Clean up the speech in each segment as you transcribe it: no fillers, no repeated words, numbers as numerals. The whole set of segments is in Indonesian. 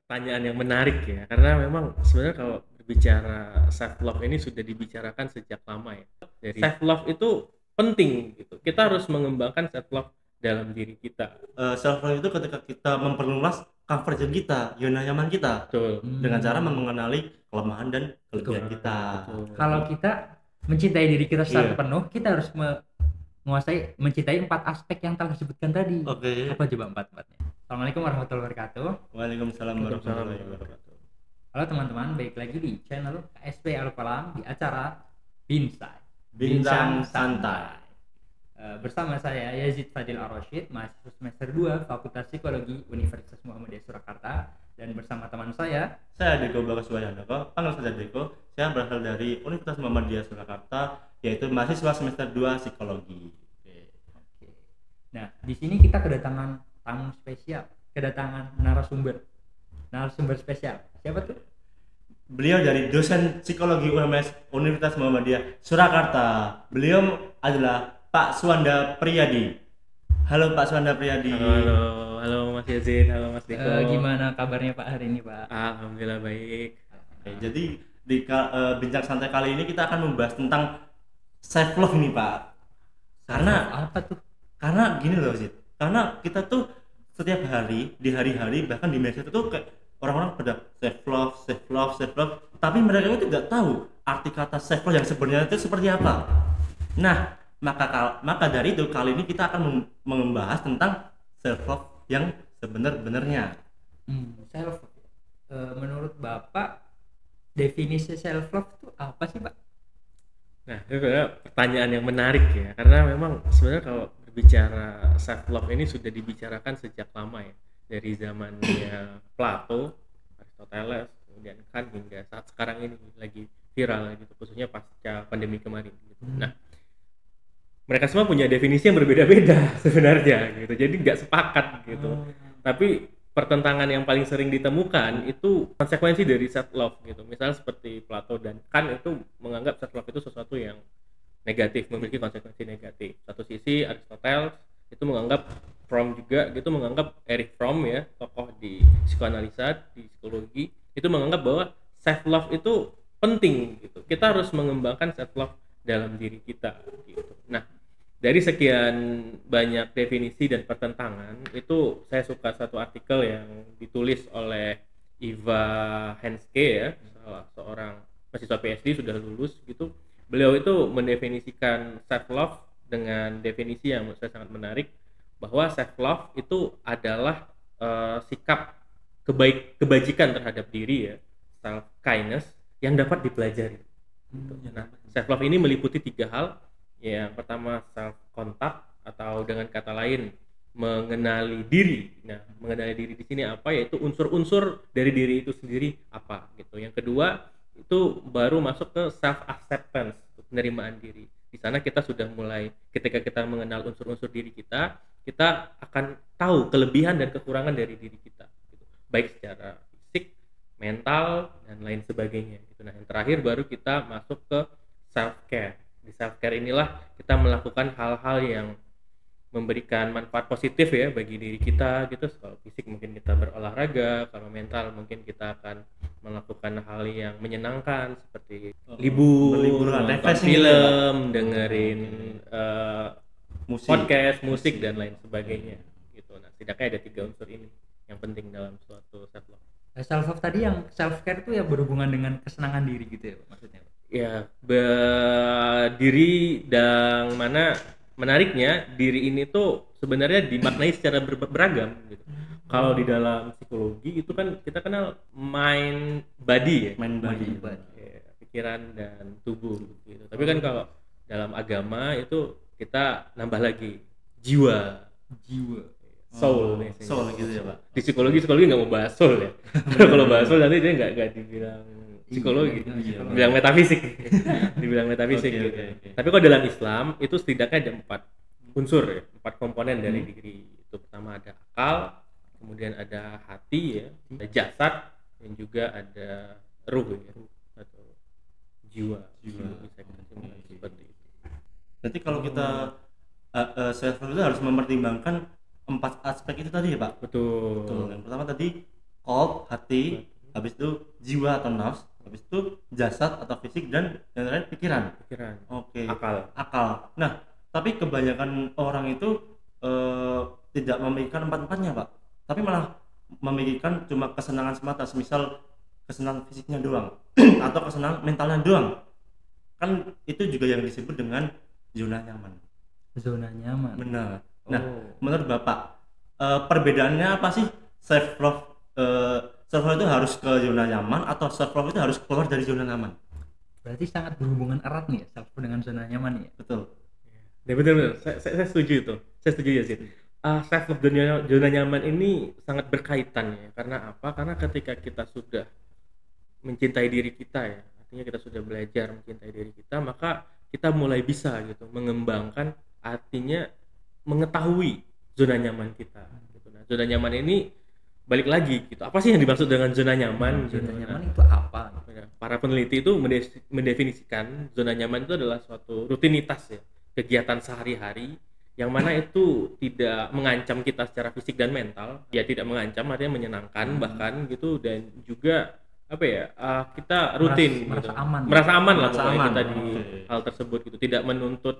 Pertanyaan yang menarik ya, karena memang sebenarnya kalau berbicara self love ini sudah dibicarakan sejak lama ya. Dari self love itu penting gitu. Kita harus mengembangkan self love dalam diri kita. Self love itu ketika kita memperluas comfort zone kita, zona nyaman kita, Betul. dengan cara mengenali kelemahan dan kelebihan kita. Betul. Kalau kita mencintai diri kita secara Iya. penuh, kita harus menguasai mencintai 4 aspek yang telah disebutkan tadi. Oke. Apa coba 4-4-nya? Assalamualaikum warahmatullahi wabarakatuh. Waalaikumsalam warahmatullahi wabarakatuh. Halo teman-teman, baik lagi di channel KSP Alpalam di acara Binsai. Bincang santai. Bersama saya Yazid Fadil Ar-Rasyid, mahasiswa semester 2 Fakultas Psikologi Universitas Muhammadiyah Surakarta, dan bersama teman saya Deko Bagaswayandoko, panggil saja Deko. Saya berasal dari Universitas Muhammadiyah Surakarta, yaitu mahasiswa semester 2 psikologi. Oke. Nah, di sini kita kedatangan tamu spesial, kedatangan narasumber spesial. Siapa tuh? Beliau dari dosen psikologi UMS Universitas Muhammadiyah Surakarta. Beliau adalah Pak Suwanda Priyadi. Halo Pak Suwanda Priyadi. Halo Mas Yazid, halo Mas Diko. Gimana kabarnya Pak hari ini Pak? Alhamdulillah baik. Oke, jadi di bincang santai kali ini kita akan membahas tentang self love nih Pak. Karena Apa tuh? karena gini loh Zid. Karena kita tuh setiap hari di hari-hari bahkan di media itu tuh kayak orang-orang pada self love, self love, self love, tapi mereka itu tidak tahu arti kata self love yang sebenarnya itu seperti apa. Nah, maka dari itu kali ini kita akan membahas tentang self love yang sebenarnya. Self love. Menurut Bapak definisi self love itu apa sih Pak? Nah, itu sebenarnya pertanyaan yang menarik ya, karena memang sebenarnya kalau berbicara self love ini sudah dibicarakan sejak lama ya, dari zamannya Plato, Aristoteles, kemudian Kant hingga saat sekarang ini lagi viral gitu, khususnya pasca pandemi kemarin gitu. Nah, mereka semua punya definisi yang berbeda-beda sebenarnya gitu, jadi nggak sepakat gitu. Tapi pertentangan yang paling sering ditemukan itu konsekuensi dari self love gitu. Misalnya seperti Plato dan Kant itu menganggap self love itu sesuatu yang negatif, memiliki konsekuensi negatif. Satu sisi Aristoteles itu menganggap, Fromm juga gitu menganggap, Erich Fromm ya, tokoh di psikoanalisa, di psikologi, itu menganggap bahwa self love itu penting gitu. Kita harus mengembangkan self love dalam diri kita gitu. Nah, dari sekian banyak definisi dan pertentangan itu saya suka satu artikel yang ditulis oleh Iva Henske ya, salah seorang mahasiswa PhD sudah lulus gitu. Beliau itu mendefinisikan self love dengan definisi yang menurut saya sangat menarik, bahwa self love itu adalah sikap kebajikan terhadap diri ya, self kindness yang dapat dipelajari. Nah, self love ini meliputi 3 hal. Yang pertama self contact, atau dengan kata lain mengenali diri. Nah, mengenali diri di sini apa, yaitu unsur-unsur dari diri itu sendiri apa gitu. Yang kedua itu baru masuk ke self acceptance, penerimaan diri. Di sana kita sudah mulai, ketika kita mengenal unsur-unsur diri kita akan tahu kelebihan dan kekurangan dari diri kita gitu. Baik secara fisik, mental, dan lain sebagainya gitu. Nah, yang terakhir baru kita masuk ke self care. Di self care inilah kita melakukan hal-hal yang memberikan manfaat positif ya bagi diri kita gitu. Kalau fisik mungkin kita berolahraga, kalau mental mungkin kita akan melakukan hal yang menyenangkan seperti libur, nonton refreshing gitu ya, film, dengerin musik. podcast, musik, dan lain sebagainya gitu. Nah, setidaknya ada 3 unsur ini yang penting dalam suatu self love. Self love tadi yang self care itu ya berhubungan dengan kesenangan diri gitu ya maksudnya Pak? Ya, berdiri, dan mana menariknya diri ini tuh sebenarnya dimaknai secara beragam gitu. Kalau di dalam psikologi itu kan kita kenal mind body ya, Main body. ya, pikiran dan tubuh gitu. Tapi kan kalau dalam agama itu kita nambah lagi jiwa, soul nih. Soul gitu ya Pak. Di psikologi nggak mau bahas soul ya. Kalau bahas soul nanti dia nggak dibilang psikologi, dibilang metafisik. Dibilang metafisik Oke, gitu. oke. Tapi kalau dalam Islam itu setidaknya ada 4 unsur ya, 4 komponen dari diri. Itu pertama ada akal, kemudian ada hati ya, ada jasad, dan juga ada ruh ya, atau jiwa. Bisa kita simpulkan seperti itu. Berarti kalau kita self love itu harus mempertimbangkan 4 aspek itu tadi ya Pak. Betul. Betul. Yang pertama tadi cold hati, habis itu jiwa atau nafs, habis itu jasad atau fisik, dan yang terakhir pikiran. Oke. Akal. Nah, tapi kebanyakan orang itu tidak memikirkan empat-empatnya, Pak, tapi malah memikirkan cuma kesenangan semata, misal kesenangan fisiknya doang atau kesenangan mentalnya doang. Kan itu juga yang disebut dengan zona nyaman. Benar. Nah, menurut Bapak, perbedaannya apa sih self love? Self love itu harus ke zona nyaman atau self love itu harus keluar dari zona nyaman? Berarti sangat berhubungan erat nih ya self love dengan zona nyaman ya. Betul. Ya benar. Saya setuju itu. Saya setuju ya sih. Self love dan zona nyaman ini sangat berkaitan ya. Karena apa? Karena ketika kita sudah mencintai diri kita ya, artinya kita sudah belajar mencintai diri kita, maka kita mulai bisa gitu mengembangkan, artinya mengetahui zona nyaman kita gitu. Nah, zona nyaman ini balik lagi gitu, apa sih yang dimaksud dengan zona nyaman? Zona nyaman itu apa? Para peneliti itu mendefinisikan zona nyaman itu adalah suatu rutinitas ya, kegiatan sehari-hari yang mana itu tidak mengancam kita secara fisik dan mental, ya tidak mengancam, artinya menyenangkan bahkan gitu, dan juga apa ya, kita rutin merasa gitu. aman. Merasa aman lah pokoknya aman. kita di hal tersebut gitu, tidak menuntut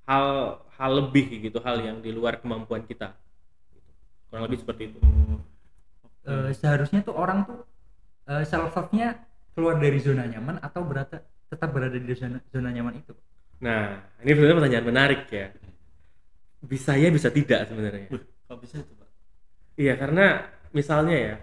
hal lebih gitu, hal yang di luar kemampuan kita gitu. Kurang lebih seperti itu. Seharusnya tuh orang tuh self love-nya keluar dari zona nyaman atau tetap berada di zona nyaman itu? Nah, ini sebenarnya pertanyaan menarik ya. Bisa ya, bisa tidak sebenarnya. Kok bisa itu, Pak? Iya, karena misalnya ya,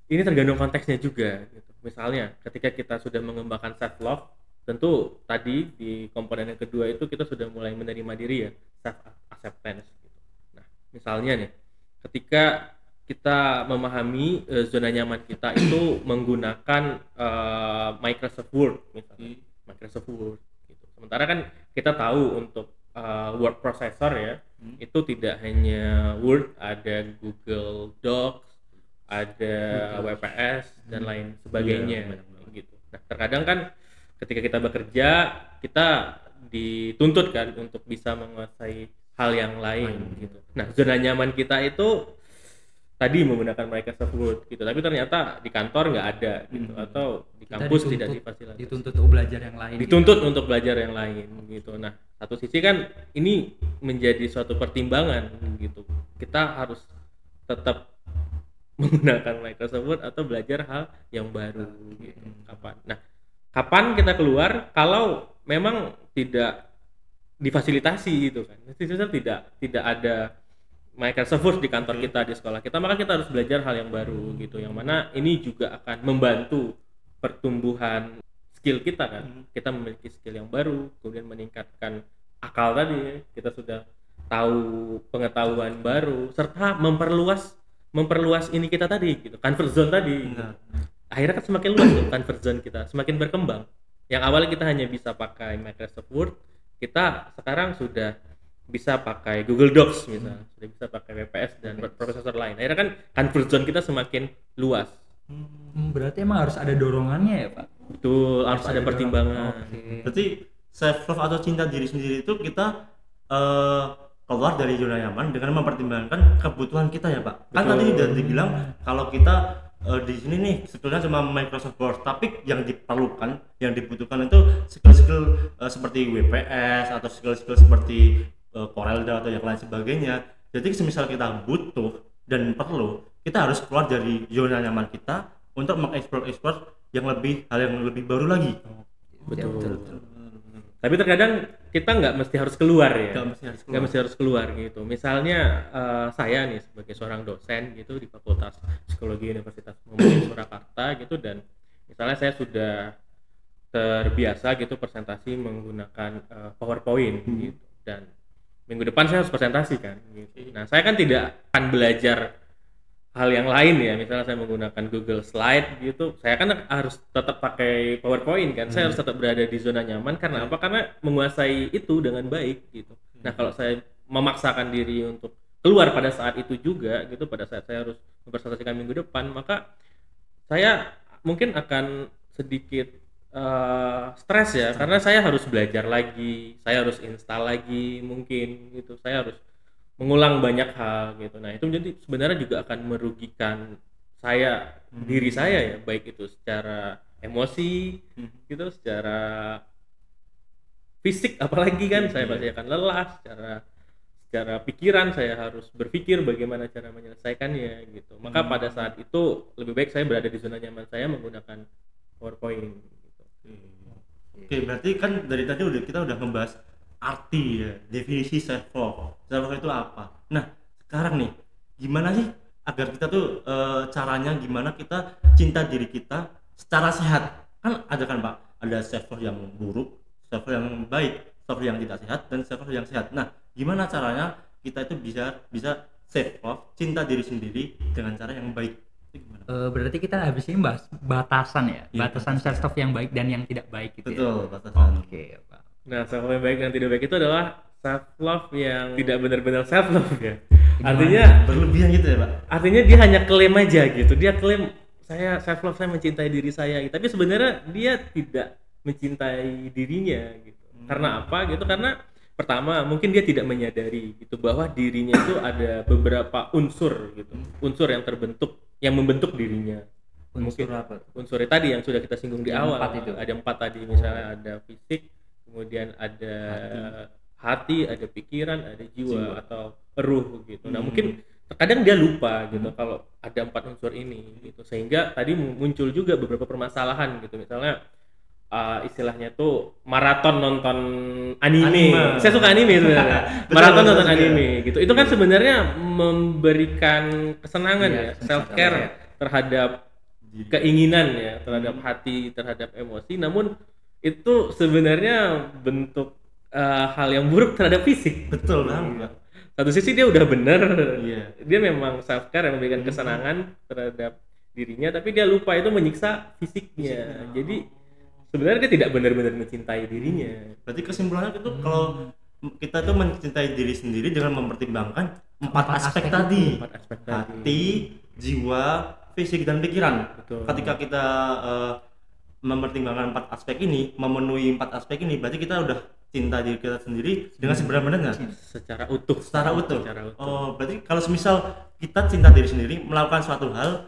ini tergantung konteksnya juga gitu. Misalnya ketika kita sudah mengembangkan self love, tentu tadi di komponen yang kedua itu kita sudah mulai menerima diri ya, self acceptance gitu. Nah, misalnya nih, ketika kita memahami zona nyaman kita itu menggunakan Microsoft Word misalnya, Microsoft Word gitu. Sementara kan kita tahu untuk word processor ya, itu tidak hanya Word, ada Google Docs, ada WPS dan lain sebagainya gitu. Nah, terkadang kan ketika kita bekerja, kita dituntut kan untuk bisa menguasai hal yang lain gitu. Nah, zona nyaman kita itu tadi menggunakan Microsoft Word gitu, tapi ternyata di kantor nggak ada gitu, atau di kampus tidak difasilitasi. Dituntut untuk belajar yang lain. Dituntut gitu. Untuk belajar yang lain gitu. Nah, satu sisi kan ini menjadi suatu pertimbangan gitu. Kita harus tetap menggunakan Microsoft Word atau belajar hal yang baru gitu. Kapan kita keluar kalau memang tidak difasilitasi gitu kan. Tidak ada Microsoft Word di kantor kita, di sekolah kita, maka kita harus belajar hal yang baru gitu, yang mana ini juga akan membantu pertumbuhan skill kita kan. Kita memiliki skill yang baru, kemudian meningkatkan akal tadi, kita sudah tahu pengetahuan baru, serta memperluas ini kita tadi gitu, comfort zone tadi gitu. Akhirnya kan semakin luas tuh comfort zone kita, semakin berkembang. Yang awalnya kita hanya bisa pakai Microsoft Word, kita sekarang sudah bisa pakai Google Docs misalnya, sudah bisa pakai WPS dan word processor lain. Akhirnya kan comfort zone kita semakin luas. Berarti emang harus ada dorongannya ya, Pak? Betul, harus ada pertimbangan. Berarti self love atau cinta diri sendiri itu kita keluar dari zona nyaman dengan mempertimbangkan kebutuhan kita ya, Pak. Kan tadi udah dibilang kalau kita di sini nih skillnya cuma Microsoft Word, tapi yang diperlukan, yang dibutuhkan itu skill-skill seperti WPS atau skill-skill seperti Corelda atau yang lain sebagainya. Jadi semisal kita butuh dan perlu, kita harus keluar dari zona nyaman kita untuk mengeksplor hal yang lebih baru lagi. Betul. Tapi terkadang kita nggak mesti harus keluar ya. Nggak mesti harus keluar gitu. Misalnya saya nih sebagai seorang dosen gitu di Fakultas Psikologi Universitas Muhammadiyah Surakarta gitu, dan misalnya saya sudah terbiasa gitu presentasi menggunakan PowerPoint gitu, dan minggu depan saya harus presentasi kan gitu. Nah, saya kan tidak akan belajar hal yang lain ya, misalnya saya menggunakan Google Slide gitu, saya kan harus tetap pakai PowerPoint kan. Saya harus tetap berada di zona nyaman karena apa? Karena menguasai itu dengan baik gitu. Nah, kalau saya memaksakan diri untuk keluar pada saat itu juga gitu, pada saat saya harus mempresentasikan minggu depan, maka saya mungkin akan sedikit stres ya, karena saya harus belajar lagi, saya harus install lagi mungkin gitu, saya harus mengulang banyak hal gitu. Nah, itu jadi sebenarnya juga akan merugikan saya diri saya ya, baik itu secara emosi gitu, secara fisik apalagi kan saya pasti akan lelah, secara pikiran saya harus berpikir bagaimana cara menyelesaikannya gitu. Maka pada saat itu lebih baik saya berada di zona nyaman saya menggunakan PowerPoint gitu. Oke, berarti kan dari tadi kita udah membahas arti ya, definisi self love. Self love itu apa? Nah, sekarang nih, gimana sih agar kita tuh caranya gimana kita cinta diri kita secara sehat? Kan ada kan Pak, ada self love yang buruk, self love yang baik, self love yang tidak sehat, dan self love yang sehat. Nah, gimana caranya kita itu bisa self love, cinta diri sendiri dengan cara yang baik? Itu gimana? Berarti kita habis ini bahas batasan ya, Iya, batasan self love yang baik dan yang tidak baik gitu. Betul, ya. batasan. Oke, Pak. Nah, self love yang baik dan tidak baik itu adalah self love yang tidak benar-benar self love ya. Artinya Berlebihan gitu ya Pak? artinya dia hanya klaim aja gitu. Dia klaim saya self love, saya mencintai diri saya, tapi sebenarnya dia tidak mencintai dirinya gitu. Karena apa gitu? Karena pertama mungkin dia tidak menyadari gitu bahwa dirinya itu ada beberapa unsur gitu. Unsur yang membentuk dirinya. Unsur Mungkin apa? unsurnya tadi yang sudah kita singgung di Yang awal. empat itu. Ada 4 tadi, misalnya ada fisik, kemudian ada hati, ada pikiran, ada jiwa atau ruh gitu. Nah, mungkin terkadang dia lupa gitu kalau ada 4 unsur ini gitu. Sehingga tadi muncul juga beberapa permasalahan gitu. Misalnya istilahnya tuh maraton nonton anime. Saya suka anime sebenarnya. Maraton nonton anime gitu. Itu kan sebenarnya memberikan kesenangan ya, self care terhadap keinginan ya, terhadap hati, terhadap emosi. Namun itu sebenarnya bentuk hal yang buruk terhadap fisik. Betul banget. Satu sisi dia udah bener, Iya. dia memang self care yang memberikan kesenangan terhadap dirinya, tapi dia lupa itu menyiksa fisiknya. Jadi sebenarnya dia tidak benar-benar mencintai dirinya. Berarti kesimpulannya itu kalau kita tuh mencintai diri sendiri dengan mempertimbangkan 4 aspek tadi. 4 aspek tadi. Hati, jiwa, fisik dan pikiran. Betul. Ketika kita mempertimbangkan 4 aspek ini, memenuhi 4 aspek ini, berarti kita udah cinta diri kita sendiri dengan sebenar-benarnya. Secara utuh. Secara utuh. Secara utuh. Oh, berarti kalau semisal kita cinta diri sendiri melakukan suatu hal,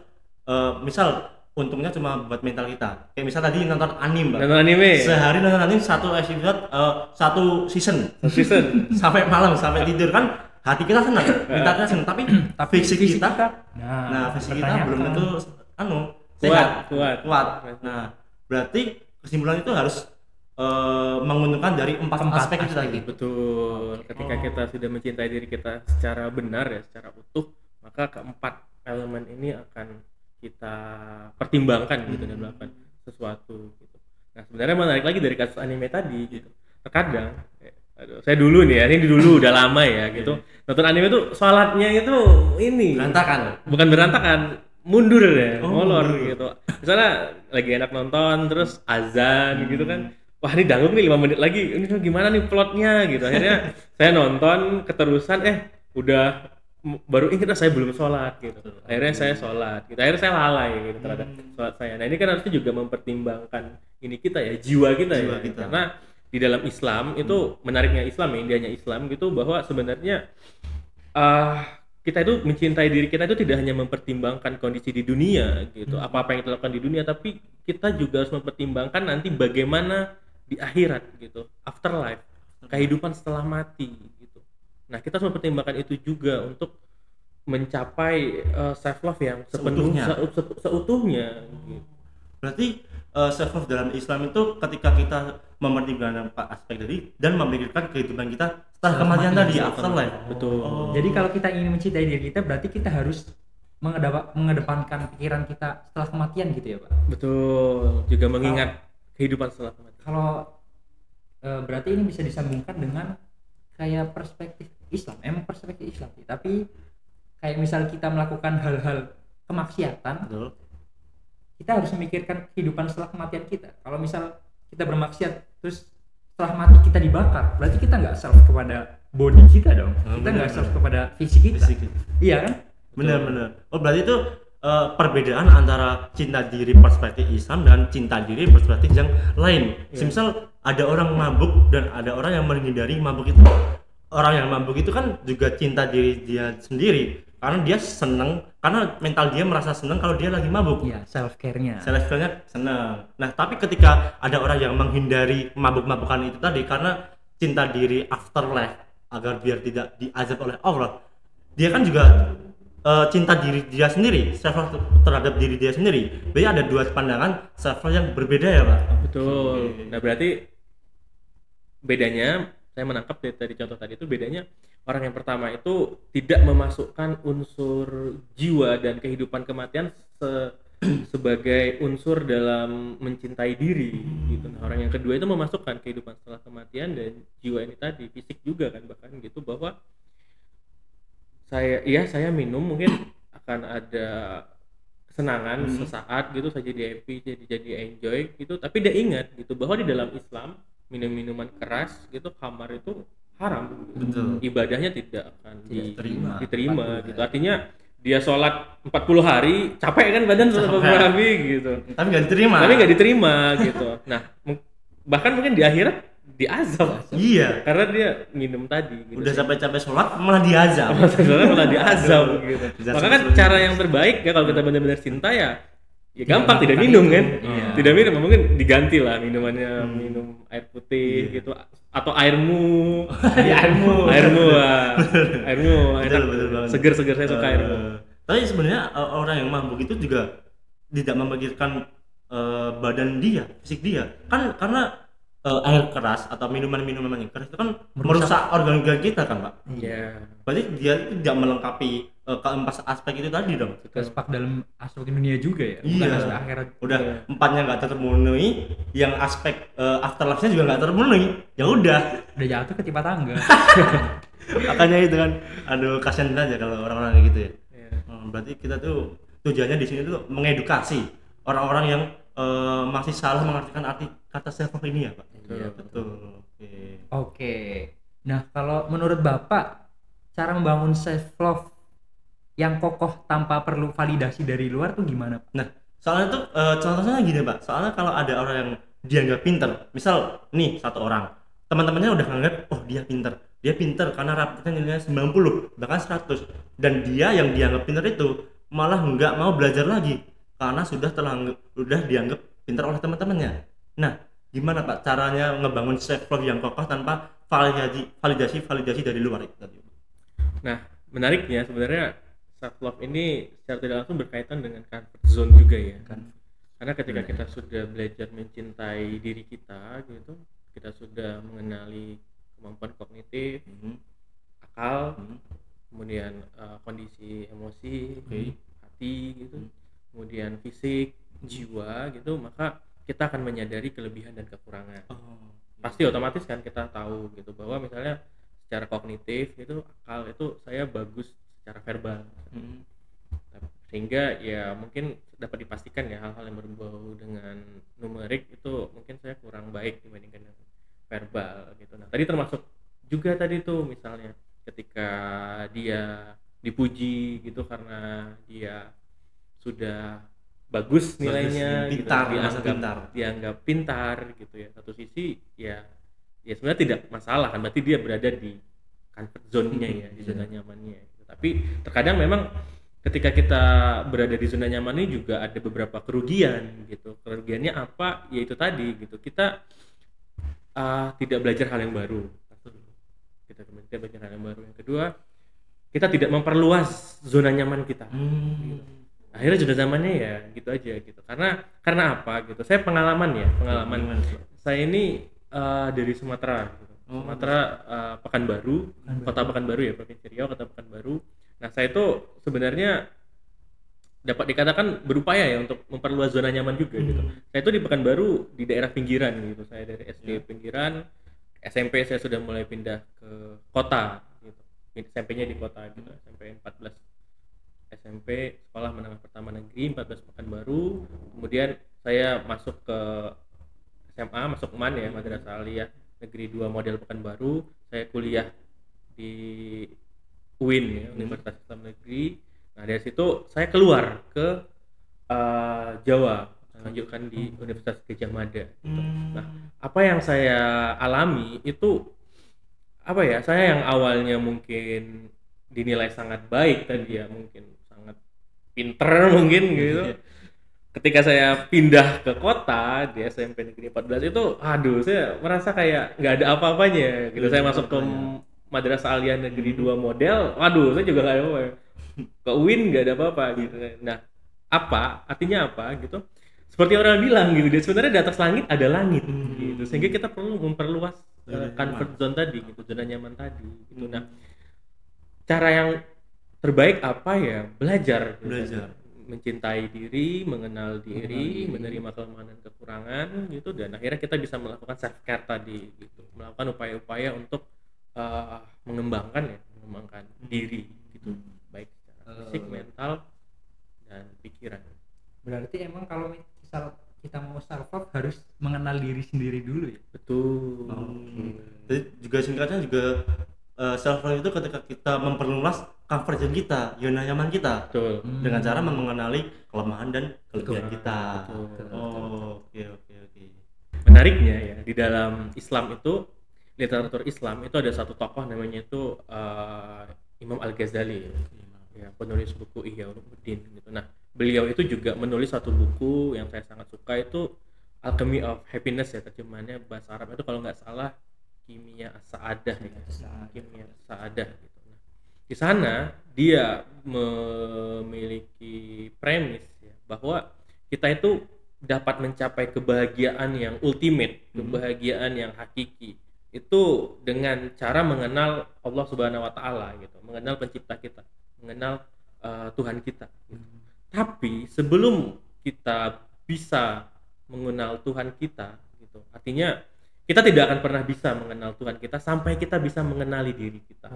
misal untungnya cuma buat mental kita. Kayak misal tadi nonton anime, Mbak. Nonton anime. Sehari nonton anime 1 episode, 1 season. Season. Sampai malam, sampai tidur kan hati kita senang, mentalnya senang, tapi fisik kita, nah fisik kita pertanyaan belum kan. tentu sehat, kuat. Nah, berarti kesimpulan itu harus menguntungkan dari 4 aspek itu tadi. Betul. Ketika kita sudah mencintai diri kita secara benar ya, secara utuh, maka keempat elemen ini akan kita pertimbangkan gitu dan melakukan sesuatu gitu. Nah, sebenarnya menarik lagi dari kasus anime tadi gitu. Terkadang saya dulu nih ya, ini dulu udah lama ya gitu. Nonton anime tuh sholatnya itu ini Berantakan. bukan berantakan, mundur ya, molor mundur. gitu. Misalnya lagi enak nonton terus azan gitu kan. Wah, ini dangdut nih 5 menit lagi. Ini gimana nih plotnya gitu. Akhirnya saya nonton keterusan udah baru ingat saya belum sholat gitu. Akhirnya saya sholat gitu. Akhirnya saya lalai gitu terhadap sholat saya. Nah, ini kan harusnya juga mempertimbangkan ini kita ya, jiwa kita. Karena di dalam Islam itu menariknya Islam ya, indahnya Islam gitu, bahwa sebenarnya kita itu mencintai diri kita itu tidak hanya mempertimbangkan kondisi di dunia gitu, apa-apa yang kita lakukan di dunia, tapi kita juga harus mempertimbangkan nanti bagaimana di akhirat gitu, afterlife, kehidupan setelah mati gitu. Nah, kita harus mempertimbangkan itu juga untuk mencapai self love yang seutuhnya gitu. Berarti self love dalam Islam itu ketika kita mempertimbangkan 4 aspek tadi dan memikirkan kehidupan kita setelah kematian tadi, afterlife. Betul. Jadi kalau kita ingin mencintai diri kita, berarti kita harus mengedepankan pikiran kita setelah kematian gitu ya, Pak. Betul. Juga mengingat kehidupan setelah kematian. Kalau berarti ini bisa disambungkan dengan kayak perspektif Islam, emang perspektif Islam sih. Tapi kayak misal kita melakukan hal-hal kemaksiatan, Betul. kita harus memikirkan kehidupan setelah kematian kita. Kalau misal kita bermaksiat terus setelah mati kita dibakar, berarti kita nggak self kepada body kita dong. Kita nggak self kepada fisik kita. Iya kan? Benar-benar. Oh, berarti itu perbedaan antara cinta diri perspektif Islam dan cinta diri perspektif yang lain. Misal ada orang mabuk dan ada orang yang menghindari mabuk itu. Orang yang mabuk itu kan juga cinta diri dia sendiri karena dia seneng, karena mental dia merasa seneng kalau dia lagi mabuk. Iya, self care-nya. Self care-nya seneng. Nah, tapi ketika ada orang yang menghindari mabuk-mabukan itu tadi karena cinta diri afterlife agar biar tidak diazab oleh Allah, dia kan juga cinta diri dia sendiri, self love terhadap diri dia sendiri. Berarti ada dua pandangan self love yang berbeda ya, Pak. Betul. Nah, berarti bedanya saya menangkap dari contoh tadi itu, bedanya orang yang pertama itu tidak memasukkan unsur jiwa dan kehidupan kematian sebagai unsur dalam mencintai diri gitu. Nah, orang yang kedua itu memasukkan kehidupan setelah kematian dan jiwa ini tadi, fisik juga kan bahkan gitu, bahwa saya minum mungkin akan ada kesenangan sesaat gitu, saya jadi happy, jadi enjoy gitu, tapi dia ingat gitu bahwa di dalam Islam minum-minuman keras gitu, khamar itu haram. Betul. Ibadahnya tidak akan diterima gitu. hari. Artinya dia sholat 40 hari capek kan badan, sholat 40 hari gitu, Tapi nggak diterima gitu. Nah, bahkan mungkin di akhirat diazab Iya. karena dia minum tadi gitu. Udah sampai capek sholat malah diazab. Sebenarnya malah diazab gitu. Diazab Maka kan seluruhnya. cara yang terbaik ya kalau kita benar-benar cinta ya gampang, tidak minum kan. Iya. Tidak minum, mungkin diganti lah minumannya, minum air putih gitu, atau airmu. Airmu. Airmu Betul, enak, betul banget. seger saya suka airmu. Tapi sebenarnya orang yang mabuk itu juga tidak memikirkan badan dia, fisik dia. Kan karena air keras atau minuman-minuman yang keras itu kan merusak organ-organ kita kan, Pak. Iya. Berarti dia tidak melengkapi keempat aspek itu tadi dong. Aspek dalam aspek dunia juga ya, bukan Iya. aspek akhirat. Udah empatnya nggak terpenuhi, yang aspek afterlife-nya juga nggak terpenuhi. Ya udah. Udah jatuh ketimpa tangga. Makanya itu kan, aduh kasihan aja kalau orang-orang kayak gitu ya. Iya. Berarti kita tuh tujuannya di sini tuh mengedukasi orang-orang yang masih salah mengartikan arti kata self love ini ya, Pak. Iya, betul. Oke. Nah, kalau menurut Bapak, cara membangun self love yang kokoh tanpa perlu validasi dari luar tuh gimana, Pak? Nah, soalnya tuh contohnya gini, Pak. Soalnya kalau ada orang yang dianggap pinter, misal nih satu orang, teman-temannya udah nganggap, oh dia pinter karena rapotnya nilainya 90 bahkan 100, dan dia yang dianggap pinter itu malah nggak mau belajar lagi karena sudah dianggap pinter oleh teman-temannya. Nah, gimana Pak caranya ngebangun self love yang kokoh tanpa validasi dari luar itu tadi? Nah, menariknya sebenarnya self love ini secara tidak langsung berkaitan dengan comfort zone juga ya. Karena ketika kita sudah belajar mencintai diri kita gitu, kita sudah mengenali kemampuan kognitif, akal, kemudian kondisi emosi, hati gitu, kemudian fisik, jiwa gitu, maka kita akan menyadari kelebihan dan kekurangan. Pasti otomatis kan kita tahu gitu bahwa misalnya secara kognitif gitu, akal itu saya bagus secara verbal, sehingga ya mungkin dapat dipastikan ya hal-hal yang berbau dengan numerik itu mungkin saya kurang baik dibandingkan dengan verbal gitu. Nah, tadi termasuk juga tadi tuh misalnya ketika dia dipuji gitu karena dia sudah bagus nilainya, pintar, gitu, dianggap pintar gitu ya. Satu sisi ya sebenarnya tidak masalah kan, berarti dia berada di comfort zone-nya ya, di zona nyamannya gitu. Tapi terkadang memang ketika kita berada di zona nyaman ini juga ada beberapa kerugian gitu. Kerugiannya apa? Yaitu tadi gitu, kita tidak belajar hal yang baru. Kita tidak belajar hal yang baru. Yang kedua, kita tidak memperluas zona nyaman kita. Gitu. Akhirnya zona nyamannya ya gitu aja gitu. Karena apa gitu? Saya pengalaman saya ini dari Sumatera gitu. Sumatera, Pekanbaru, kota Pekanbaru ya, Provinsi Riau, kota Pekanbaru. Nah, saya itu sebenarnya dapat dikatakan berupaya ya untuk memperluas zona nyaman juga gitu. Saya itu di Pekanbaru di daerah pinggiran gitu. Saya dari SD pinggiran, SMP saya sudah mulai pindah ke kota gitu. SMP-nya di kota gitu. SMP 14 SMP, sekolah menengah pertama negeri 14 Pekanbaru. Kemudian saya masuk ke SMA, masuk MAN ya, Madrasah Aliyah Negeri 2 Model Pekanbaru. Saya kuliah di UIN ya, Universitas Islam Negeri. Nah, dari situ saya keluar ke Jawa, lanjutkan di Universitas Gadjah Mada gitu. Nah, apa yang saya alami itu apa ya? Saya yang awalnya mungkin dinilai sangat baik tadi ya, mungkin sangat pinter mungkin gitu. Ketika saya pindah ke kota di SMP Negeri 14 itu, aduh saya merasa kayak nggak ada apa-apanya gitu. Saya masuk ke Madrasah Aliyah Negeri 2 model, waduh saya juga nggak ada apa-apa. Ke UIN nggak ada apa-apa gitu. Nah, artinya apa gitu? Seperti orang bilang gitu, dia sebenarnya di atas langit ada langit gitu. Sehingga kita perlu memperluas comfort zone tadi gitu, zona nyaman tadi gitu. Nah, cara yang terbaik apa ya? Belajar gitu. Mencintai diri, mengenal diri, menerima kelemahan dan kekurangan gitu, dan akhirnya kita bisa melakukan self care tadi gitu, melakukan upaya-upaya untuk mengembangkan diri gitu, baik secara fisik, mental, dan pikiran. Berarti emang kalau misal kita mau self love harus mengenal diri sendiri dulu ya. Betul. Jadi juga singkatnya juga self love itu ketika kita memperluas comfort zone kita, zona nyaman kita. Betul. Dengan cara mengenali kelemahan dan kelebihan kita. Betul. Oke. Menariknya ya, di dalam Islam itu, literatur Islam itu ada satu tokoh namanya itu Imam Al-Ghazali ya, penulis buku Ihya Ulumuddin gitu. Nah, beliau itu juga menulis satu buku yang saya sangat suka, itu Alchemy of Happiness ya, terjemahannya bahasa Arab itu kalau nggak salah Kimia As-Sa'adah ya. Kimia As-Sa'adah gitu. Nah, di sana dia memiliki premis ya, bahwa kita itu dapat mencapai kebahagiaan yang ultimate, kebahagiaan yang hakiki itu dengan cara mengenal Allah Subhanahu wa taala gitu, mengenal pencipta kita, mengenal Tuhan kita gitu. Tapi sebelum kita bisa mengenal Tuhan kita gitu, artinya kita tidak akan pernah bisa mengenal Tuhan kita sampai kita bisa mengenali diri kita.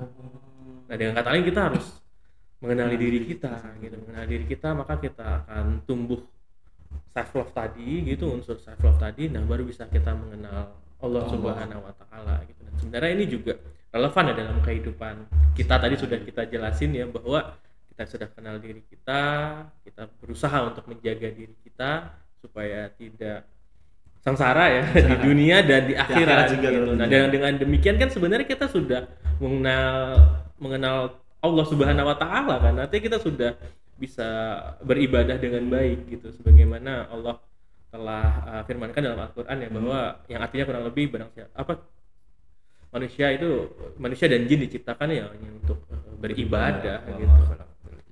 Nah, dengan kata lain kita harus mengenali diri kita gitu, mengenali diri kita, maka kita akan tumbuh self love tadi gitu, unsur self love tadi. Nah, baru bisa kita mengenal Allah Subhanahu wa taala gitu. Dan sebenarnya ini juga relevan ya dalam kehidupan kita. Tadi sudah kita jelasin ya, bahwa kita sudah kenal diri kita berusaha untuk menjaga diri kita supaya tidak sengsara ya di dunia dan di akhirat gitu. Nah, dengan demikian kan sebenarnya kita sudah mengenal Allah Subhanahu wa taala kan. Nanti kita sudah bisa beribadah dengan baik gitu, sebagaimana Allah telah firmankan dalam Al-Qur'an ya, bahwa yang artinya kurang lebih manusia dan jin diciptakan ya hanya untuk beribadah gitu.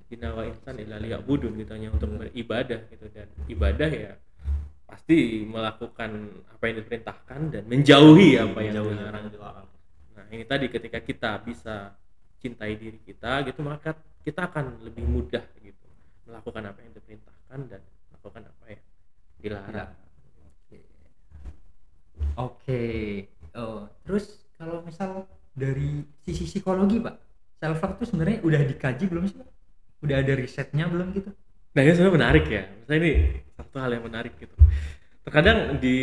Inna wa insan illa liya'budun gitu, hanya untuk beribadah gitu, dan ibadah ya pasti melakukan apa yang diperintahkan dan menjauhi apa yang dilarang. Nah, ini tadi ketika kita bisa cintai diri kita gitu, maka kita akan lebih mudah gitu melakukan apa yang diperintahkan dan melakukan apa yang dilarang. Oke. Oh, terus kalau misal dari sisi psikologi, Pak, self love itu sebenarnya udah dikaji belum sih, Pak? Udah ada risetnya belum gitu? Nah, ini sebenarnya menarik ya. Misalnya ini satu hal yang menarik gitu. Terkadang di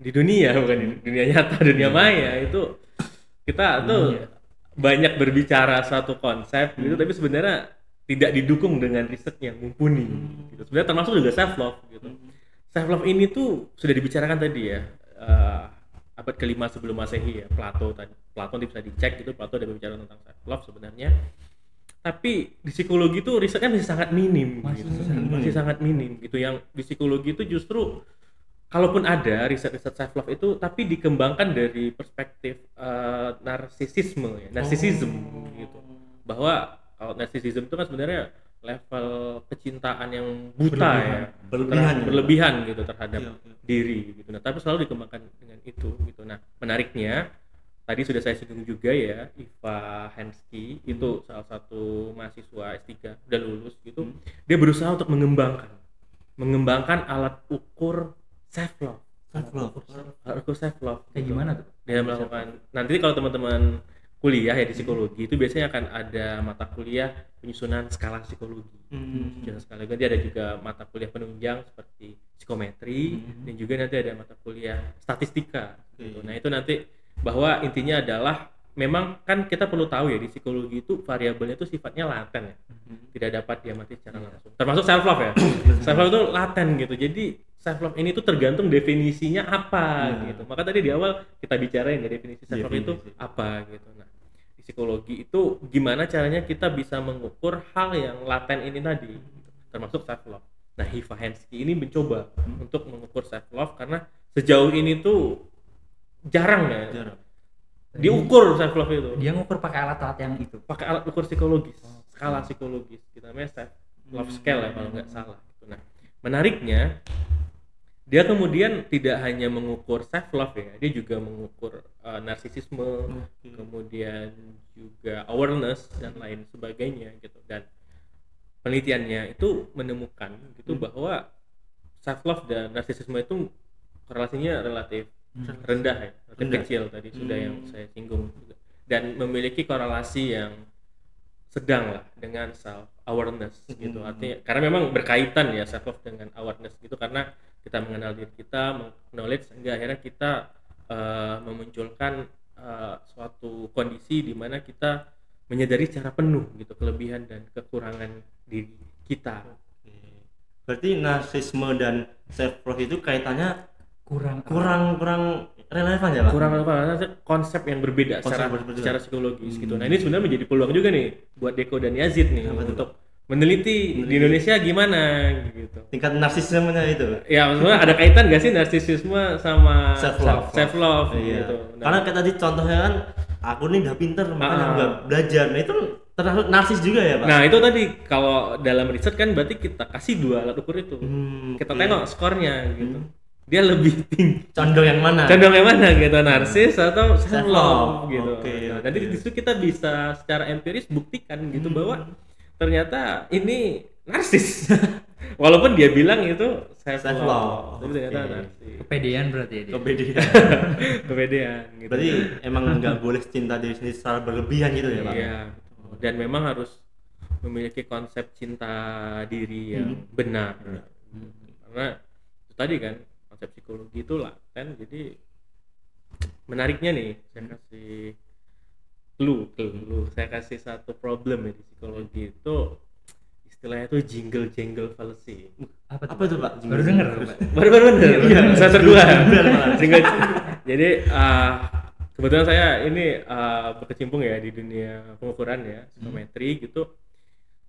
dunia, bukan di dunia nyata, dunia maya itu kita tuh banyak berbicara satu konsep gitu, tapi sebenarnya tidak didukung dengan riset yang mumpuni gitu. Sebenarnya termasuk juga self love gitu. Self love ini tuh sudah dibicarakan tadi ya, abad ke-5 sebelum Masehi ya, Plato bisa dicek gitu, Plato ada berbicara tentang self love sebenarnya. Tapi di psikologi itu risetnya masih sangat minim gitu. Masih sangat minim gitu. Yang di psikologi itu justru kalaupun ada riset-riset self love itu, tapi dikembangkan dari perspektif narsisisme gitu. Bahwa kalau narsisisme itu kan sebenarnya level kecintaan yang buta berlebihan gitu terhadap diri gitu. Nah, tapi selalu dikembangkan dengan itu gitu. Nah, menariknya tadi sudah saya singgung juga ya, Iva Hensky itu salah satu mahasiswa S3 udah lulus gitu. Dia berusaha untuk mengembangkan alat ukur self love. Self love. Kayak gimana tuh? Dia melakukan, nanti kalau teman-teman kuliah ya di psikologi itu biasanya akan ada mata kuliah penyusunan skala psikologi. Dia ada juga mata kuliah penunjang seperti psikometri, dan juga nanti ada mata kuliah statistika gitu. Nah, itu nanti bahwa intinya adalah memang kan kita perlu tahu ya, di psikologi itu variabelnya itu sifatnya laten ya. Tidak dapat diamati secara langsung. Termasuk self love ya. Self love itu laten gitu. Jadi self love ini tuh tergantung definisinya apa gitu. Maka tadi di awal kita bicarain ya, definisi self love itu apa gitu. Nah, di psikologi itu gimana caranya kita bisa mengukur hal yang laten ini tadi, termasuk self love. Nah, Hiva Hensky ini mencoba untuk mengukur self love karena sejauh ini tuh jarang ya diukur self love itu. Dia ngukur pakai alat-alat yang itu. Pakai alat ukur psikologis, skala psikologis. Kita namanya self love scale ya kalau nggak salah. Nah, menariknya dia kemudian tidak hanya mengukur self love ya, dia juga mengukur narsisisme, kemudian juga awareness dan lain sebagainya gitu. Dan penelitiannya itu menemukan gitu bahwa self love dan narsisisme itu korelasinya relatif rendah ya, relatif kecil tadi sudah yang saya singgung juga. Dan memiliki korelasi yang sedang lah dengan self awareness gitu. Artinya karena memang berkaitan ya self love dengan awareness gitu, karena kita mengenal diri kita, knowledge, sehingga akhirnya kita memunculkan suatu kondisi di mana kita menyadari secara penuh gitu kelebihan dan kekurangan diri kita. Berarti narsisme dan self love itu kaitannya Kurang relevan ya Pak? Kurang apa? Konsep yang berbeda secara psikologis gitu. Nah, ini sebenarnya menjadi peluang juga nih buat Deko dan Yazid nih untuk meneliti di Indonesia gimana gitu. Tingkat narsismenya itu. Ya, maksudnya ada kaitan gak sih narsisisme sama self love iya. gitu. Nah, Karena kayak tadi contohnya kan aku nih udah pinter makanya udah belajar. Nah itu terlalu narsis juga ya Pak? nah itu tadi kalau dalam riset kan berarti kita kasih 2 alat ukur itu. Kita tengok skornya gitu. Dia lebih tinggi. Condong yang mana gitu, narsis atau self love gitu. Oke. Nanti di situ kita bisa secara empiris buktikan gitu bahwa ternyata ini narsis. Walaupun dia bilang itu self love, tapi ternyata narsis. kepedean berarti ya dia. Kepedean gitu. Berarti emang nggak boleh cinta diri sendiri secara berlebihan gitu ya Pak? Iya, betul. Dan memang harus memiliki konsep cinta diri yang benar. Karena itu tadi kan konsep psikologi itu laten, jadi menariknya nih saya kasih clue, saya kasih satu problem ya di psikologi itu, istilahnya itu jingle fallacy. Apa itu Pak? Baru denger Baru semester 2. Jadi kebetulan saya ini berkecimpung ya di dunia pengukuran ya, psikometri gitu.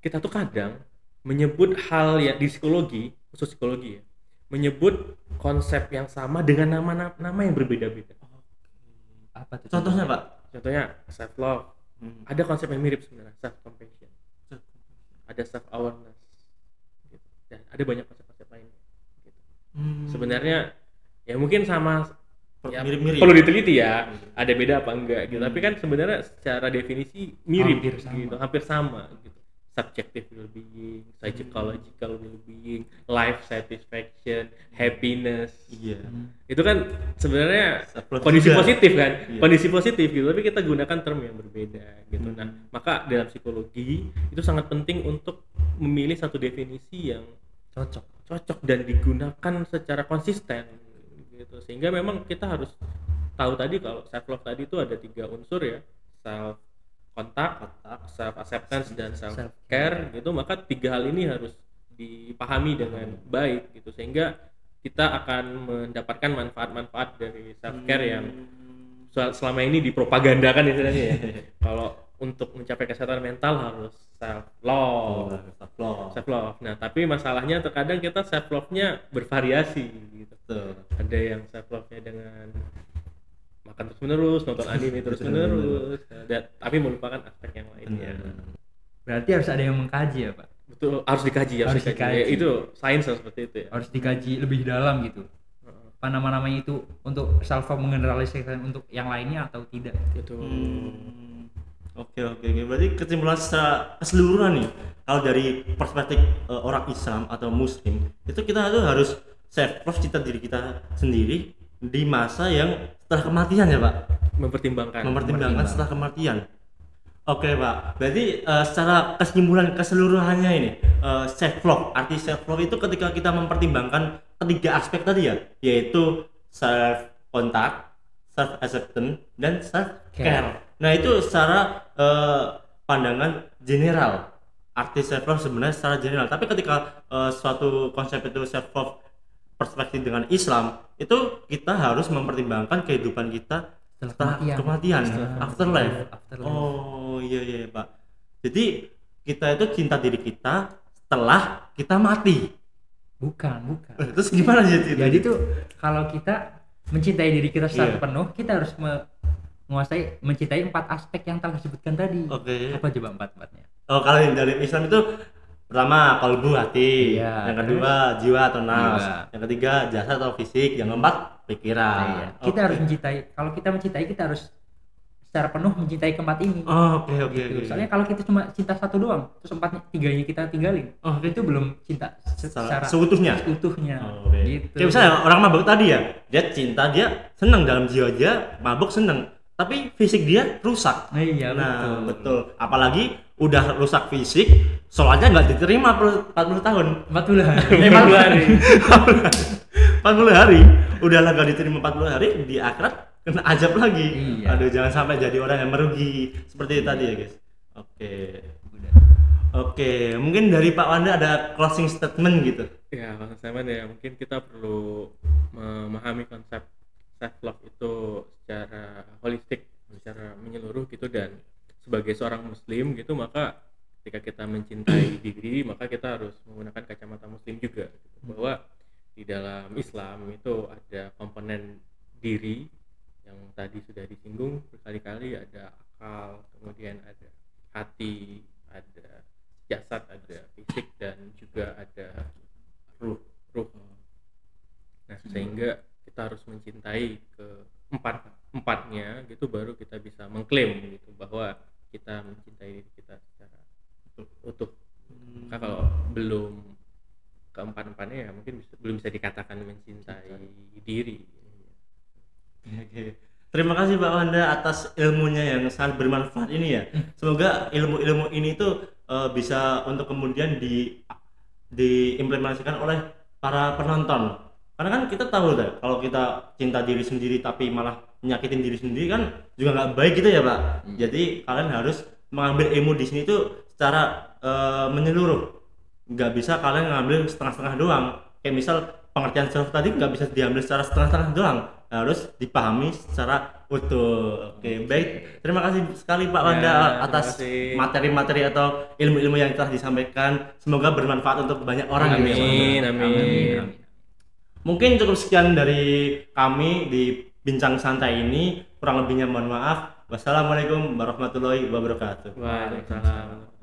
Kita tuh kadang menyebut hal yang di psikologi, khusus psikologi ya, menyebut konsep yang sama dengan nama yang berbeda-beda. Apa tuh? Contohnya Pak? Contohnya self love. Ada konsep yang mirip sebenarnya, self compassion. Ada self awareness. Gitu. Dan ada banyak konsep-konsep lainnya. Gitu. Sebenarnya ya mungkin sama ya, mirip-mirip. perlu diteliti ya, ada beda apa enggak gitu. Tapi kan sebenarnya secara definisi mirip hampir sama gitu. Subjective well-being, psychological well-being, life satisfaction, happiness. Iya. Itu kan sebenarnya kondisi positif kan, kondisi positif gitu. Tapi kita gunakan term yang berbeda gitu. Nah, maka dalam psikologi itu sangat penting untuk memilih satu definisi yang cocok dan digunakan secara konsisten gitu. Sehingga memang kita harus tahu tadi kalau self love tadi itu ada 3 unsur ya, self kontak, self acceptance dan self care gitu. Maka 3 hal ini harus dipahami dengan baik gitu, sehingga kita akan mendapatkan manfaat-manfaat dari self care yang selama ini dipropagandakan istilahnya ya. Kalau untuk mencapai kesehatan mental harus self love. Nah, tapi masalahnya terkadang kita self love-nya bervariasi gitu. Ada yang self love-nya dengan makan terus menerus, nonton anime terus menerus, tapi melupakan aspek yang lainnya. Berarti harus ada yang mengkaji ya Pak? Betul, harus dikaji. Ya, itu sains seperti itu ya. Harus dikaji lebih dalam gitu. Apa nama-namanya itu untuk self menggeneralisasikan untuk yang lainnya atau tidak gitu. Oke. Berarti kesimpulan secara keseluruhan nih, kalau dari perspektif orang Islam atau Muslim, itu kita tuh harus self love, cinta diri kita sendiri di masa yang setelah kematian ya Pak? Mempertimbangkan setelah kematian. Oke Pak, berarti secara keseluruhannya ini self love, arti self love itu ketika kita mempertimbangkan 3 aspek tadi ya, yaitu self contact, self acceptance, dan self care. Nah itu secara pandangan general, arti self love sebenarnya secara general. Tapi ketika suatu konsep itu self love perspektif dengan Islam, itu kita harus mempertimbangkan kehidupan kita setelah kematian, afterlife. Afterlife. Oh iya Pak. Jadi kita itu cinta diri kita setelah kita mati. Bukan. Terus gimana sih? Jadi tuh kalau kita mencintai diri kita secara Iya. penuh, kita harus menguasai mencintai 4 aspek yang telah disebutkan tadi. Oke. Apa coba 4-4-nya? Oh kalau yang dari Islam itu pertama kalbu hati, Iya, yang kedua jiwa atau nafs, Jiwa. yang ketiga jasad atau fisik, yang keempat pikiran. Iya. Kita harus mencintai. Kalau kita mencintai, kita harus secara penuh mencintai keempat ini. Oke. Gitu. Soalnya kalau kita cuma cinta satu doang, terus 4-3-nya kita tinggalin, Oke. itu belum cinta secara Seutuhnya. seutuhnya. Oke. Gitu. Kayak misalnya orang mabuk tadi ya, dia cinta, dia seneng dalam jiwa dia, mabuk seneng, tapi fisik dia rusak. Iya, Nah, betul. betul. Apalagi udah rusak fisik, sholatnya nggak diterima 40 tahun. 40 hari. 40 hari. 40 hari, udahlah nggak diterima 40 hari, di akhirat kena azab lagi. Iya. Aduh, jangan sampai jadi orang yang merugi seperti itu tadi ya guys. Oke. Udah. Oke, mungkin dari Pak Wanda ada closing statement gitu. Ya, Mas Simon ya, mungkin kita perlu memahami konsep self love itu secara holistik, secara menyeluruh gitu, dan sebagai seorang muslim gitu, maka ketika kita mencintai diri, maka kita harus menggunakan kacamata muslim juga gitu. Bahwa di dalam Islam itu ada komponen diri yang tadi sudah disinggung berkali-kali, ada akal, kemudian ada hati, ada jasad, ada fisik, dan juga ada ruh. Nah, sehingga kita harus mencintai ke empatnya gitu, baru kita bisa mengklaim gitu bahwa kita mencintai diri kita secara utuh. Maka kalau belum keempat-empatnya ya mungkin belum bisa dikatakan mencintai diri. Oke. Terima kasih Pak Wanda atas ilmunya yang sangat bermanfaat ini ya. Semoga ilmu-ilmu ini tuh bisa untuk kemudian diimplementasikan oleh para penonton. Karena kan kita tahu deh, kalau kita cinta diri sendiri tapi malah nyakitin diri sendiri kan juga nggak baik gitu ya Pak. Jadi kalian harus mengambil ilmu di sini tuh secara menyeluruh. Nggak bisa kalian ngambil setengah-setengah doang. Kayak misal pengertian self tadi nggak bisa diambil secara setengah-setengah doang, harus dipahami secara utuh. Oke, baik. Terima kasih sekali Pak Wanda terima atas kasih. materi-materi atau ilmu-ilmu yang telah disampaikan. Semoga bermanfaat untuk banyak orang gitu ya, Pak. Amin, amin. Mungkin cukup sekian dari kami di Bincang Santai ini. Kurang lebihnya mohon maaf. Wassalamualaikum warahmatullahi wabarakatuh. Waalaikumsalam.